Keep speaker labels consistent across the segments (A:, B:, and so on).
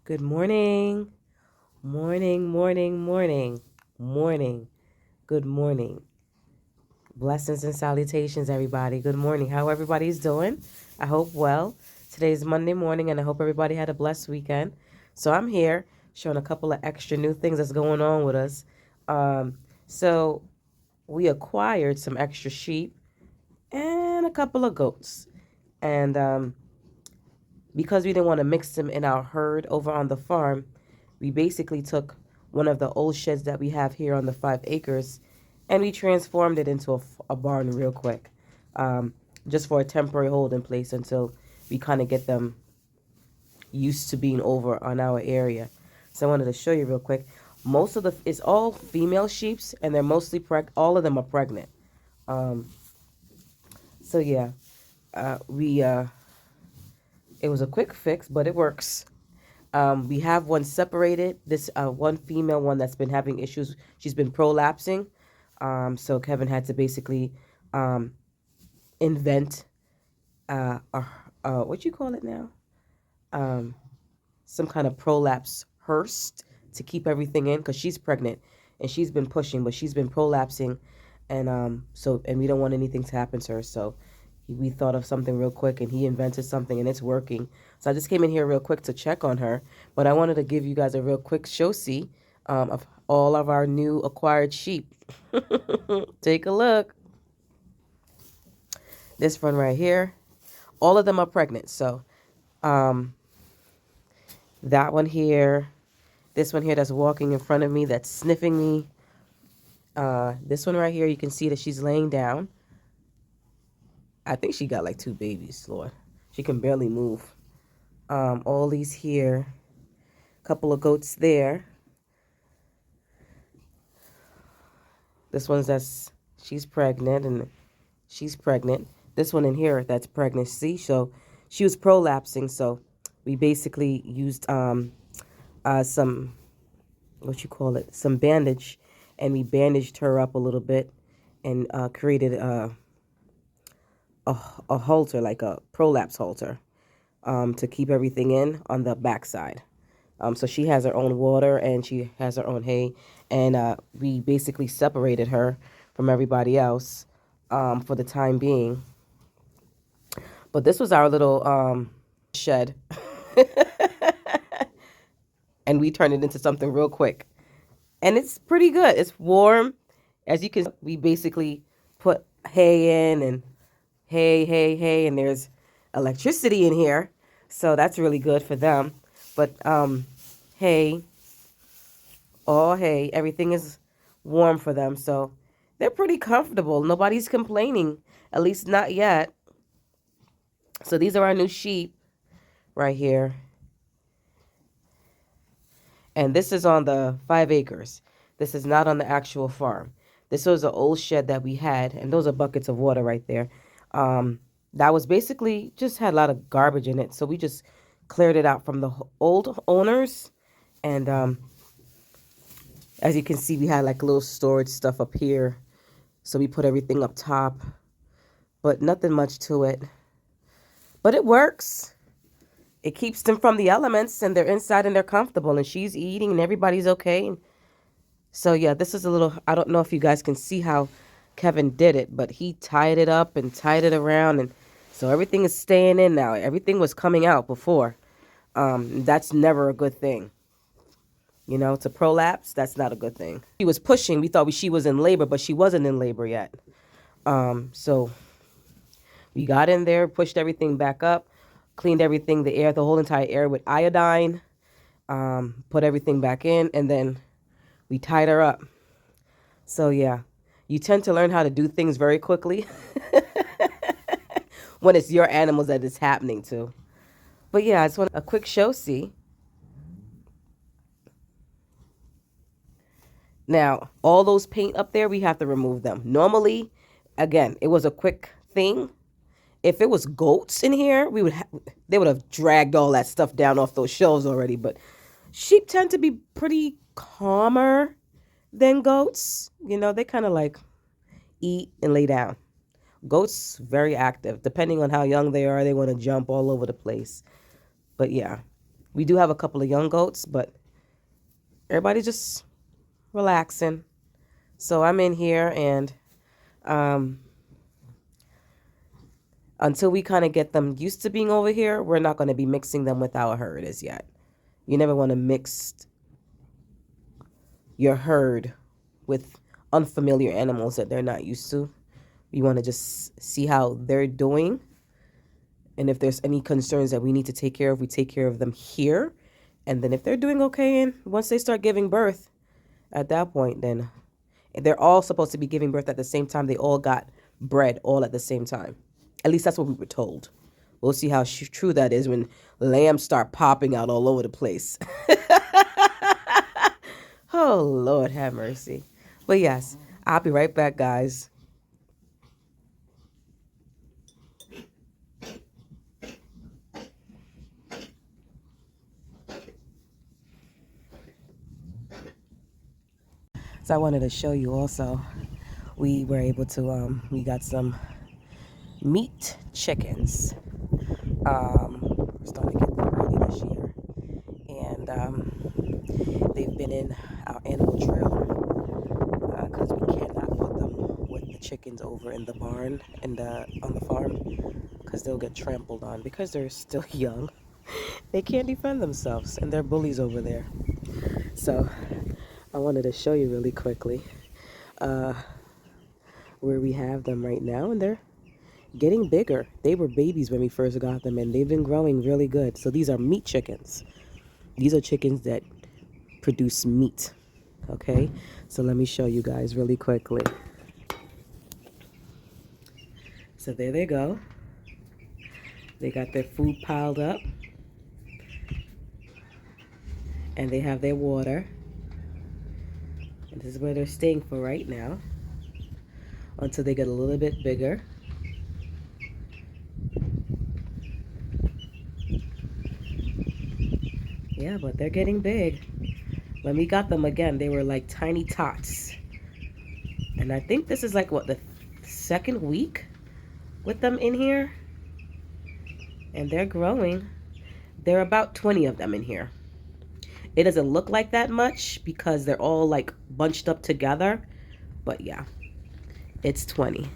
A: Good morning. Morning, morning, morning, morning. Good morning. Blessings and salutations, everybody. Good morning. How everybody's doing? I hope well. Today's Monday morning, and I hope everybody had a blessed weekend. So I'm here showing a couple of extra new things that's going on with us. So we acquired some extra sheep and a couple of goats. And because we didn't want to mix them in our herd over on the farm, we basically took one of the old sheds that we have here on the 5 acres and we transformed it into a barn real quick, um, just for a temporary holding place until we kind of get them used to being over on our area. So I wanted to show you real quick. Most of it's all female sheeps, and they're mostly all of them are pregnant. Um, so yeah, we it was a quick fix, but it works. We have one separated. This one female one that's been having issues. She's been prolapsing. So Kevin had to basically um, invent what you call it now? Um, some kind of prolapse hearse to keep everything in because she's pregnant and she's been pushing, but she's been prolapsing, and and we don't want anything to happen to her. So we thought of something real quick, and he invented something, and it's working. So I just came in here real quick to check on her, but I wanted to give you guys a real quick show-see of all of our new acquired sheep. Take a look. This one right here, all of them are pregnant. So um, that one here, this one here that's walking in front of me, that's sniffing me. This one right here, you can see that she's laying down. I think she got like 2 babies, Lord. She can barely move. All these here, couple of goats there. This one's she's pregnant, and she's pregnant. This one in here, that's pregnancy. So she was prolapsing, so we basically used some, what you call it, some bandage, and we bandaged her up a little bit and created a halter, like a prolapse halter, to keep everything in on the backside. So she has her own water and she has her own hay, and we basically separated her from everybody else for the time being. But this was our little shed, and we turned it into something real quick. And it's pretty good. It's warm. As you can, we basically put hay in, and hay, and there's electricity in here. So that's really good for them. But hay, all hay, everything is warm for them. So they're pretty comfortable. Nobody's complaining, at least not yet. So these are our new sheep right here. And this is on the 5 acres. This is not on the actual farm. This was an old shed that we had, and those are buckets of water right there. That was basically just had a lot of garbage in it, so we just cleared it out from the old owners. And as you can see, we had like a little storage stuff up here, so we put everything up top, but nothing much to it. But it works. It keeps them from the elements, and they're inside and they're comfortable, and she's eating and everybody's okay. So yeah, this is a little, I don't know if you guys can see how Kevin did it, but he tied it up and tied it around, and so everything is staying in now. Everything was coming out before. That's never a good thing. You know, to prolapse, that's not a good thing. She was pushing. We thought she was in labor, but she wasn't in labor yet. So we got in there, pushed everything back up, cleaned everything, the whole entire air with iodine, put everything back in, and then we tied her up. So yeah, you tend to learn how to do things very quickly when it's your animals that it's happening to. But yeah, I just want a quick show see. Now, all those paint up there, we have to remove them. Normally, again, it was a quick thing. If it was goats in here, they would have dragged all that stuff down off those shelves already. But sheep tend to be pretty calmer than goats. You know, they kind of like eat and lay down. Goats, very active. Depending on how young they are, they want to jump all over the place. But yeah, We do have a couple of young goats, but everybody's just relaxing. So I'm in here, and until we kind of get them used to being over here, we're not going to be mixing them with our herd as yet. You never want to mix your herd with unfamiliar animals that they're not used to. You want to just see how they're doing. And if there's any concerns that we need to take care of, we take care of them here. And then if they're doing okay, and once they start giving birth, at that point, then they're all supposed to be giving birth at the same time. They all got bred all at the same time. At least that's what we were told. We'll see how true that is when lambs start popping out all over the place. Oh, Lord have mercy. But yes, I'll be right back, guys. So I wanted to show you also, we were able to, we got some meat chickens. We're starting to get them early this year. And they've been in our animal trailer because we cannot put them with the chickens over in the barn and on the farm because they'll get trampled on because they're still young. They can't defend themselves and they're bullies over there. So I wanted to show you really quickly where we have them right now, and they're getting bigger. They were babies when we first got them, and they've been growing really good. So these are meat chickens. These are chickens that produce meat. Okay, so let me show you guys really quickly. So there they go. They got their food piled up, and they have their water. And this is where they're staying for right now until they get a little bit bigger. Yeah, but they're getting big. When we got them again, they were like tiny tots. And I think this is like, what, the second week with them in here? And they're growing. There are about 20 of them in here. It doesn't look like that much because they're all like bunched up together. But yeah, it's 20.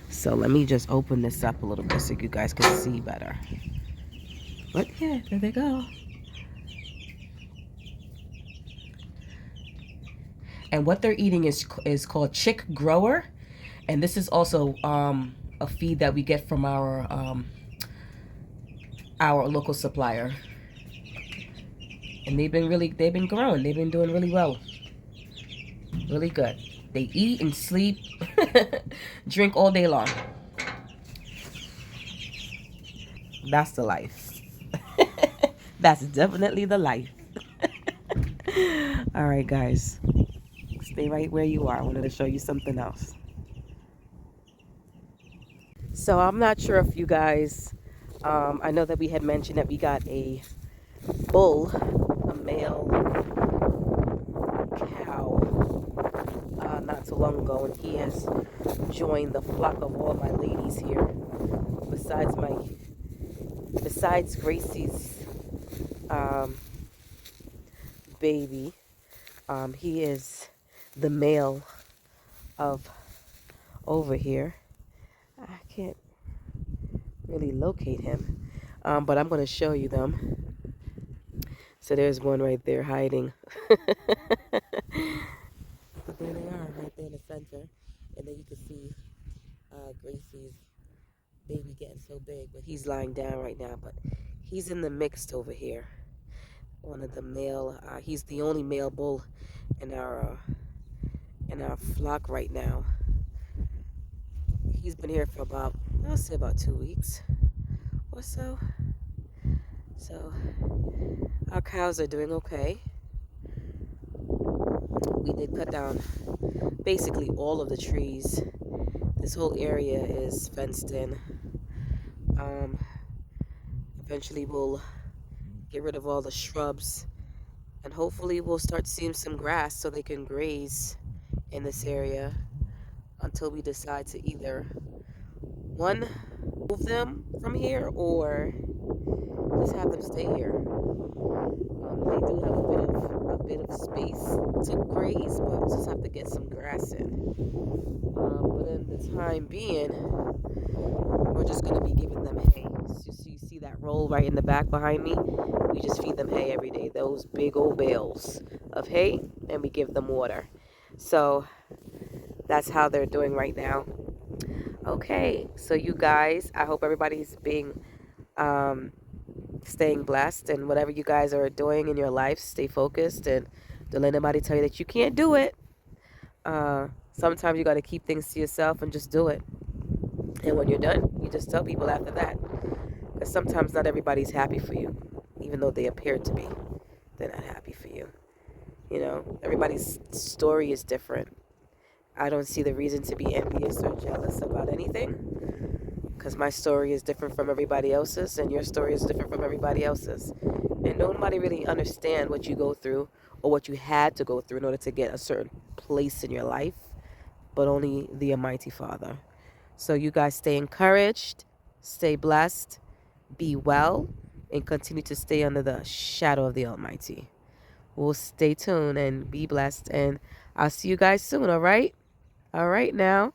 A: So let me just open this up a little bit so you guys can see better. But yeah, there they go. And what they're eating is called Chick Grower. And this is also a feed that we get from our local supplier. And they've been growing. They've been doing really well. Really good. They eat and sleep, drink all day long. That's the life. That's definitely the life. All right, guys. Stay right where you are. I wanted to show you something else. So I'm not sure if you guys, I know that we had mentioned that we got a bull, a male cow, not too long ago, and he has joined the flock of all my ladies here. Besides Gracie's baby, he is the male of over here. I can't really locate him, but I'm going to show you them. So there's one right there hiding. But there they are, right there in the center. And then you can see Gracie's baby getting so big, but he's lying down right now. But he's in the mixed over here. One of the male, he's the only male bull in our flock right now. He's been here for about, I'll say about 2 weeks or so. So our cows are doing okay. We did cut down basically all of the trees. This whole area is fenced in. Eventually we'll get rid of all the shrubs, and hopefully we'll start seeing some grass so they can graze in this area until we decide to either move them from here or just have them stay here. They do have a bit of space to graze, but we just have to get some grass in. But in the time being, we're just gonna be giving them hay. So you see that roll right in the back behind me? We just feed them hay every day. Those big old bales of hay, and we give them water. So that's how they're doing right now. Okay, so you guys, I hope everybody's being staying blessed, and whatever you guys are doing in your life, stay focused and don't let anybody tell you that you can't do it. Sometimes you got to keep things to yourself and just do it. And when you're done, you just tell people after that. Because sometimes not everybody's happy for you, even though they appear to be. They're not happy for you. You know, everybody's story is different. I don't see the reason to be envious or jealous about anything, because my story is different from everybody else's, and your story is different from everybody else's. And nobody really understand what you go through or what you had to go through in order to get a certain place in your life, but only the Almighty Father. So you guys stay encouraged, stay blessed, be well, and continue to stay under the shadow of the Almighty. We'll stay tuned and be blessed, and I'll see you guys soon, all right? All right now.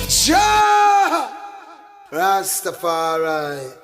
B: Jah Rastafari.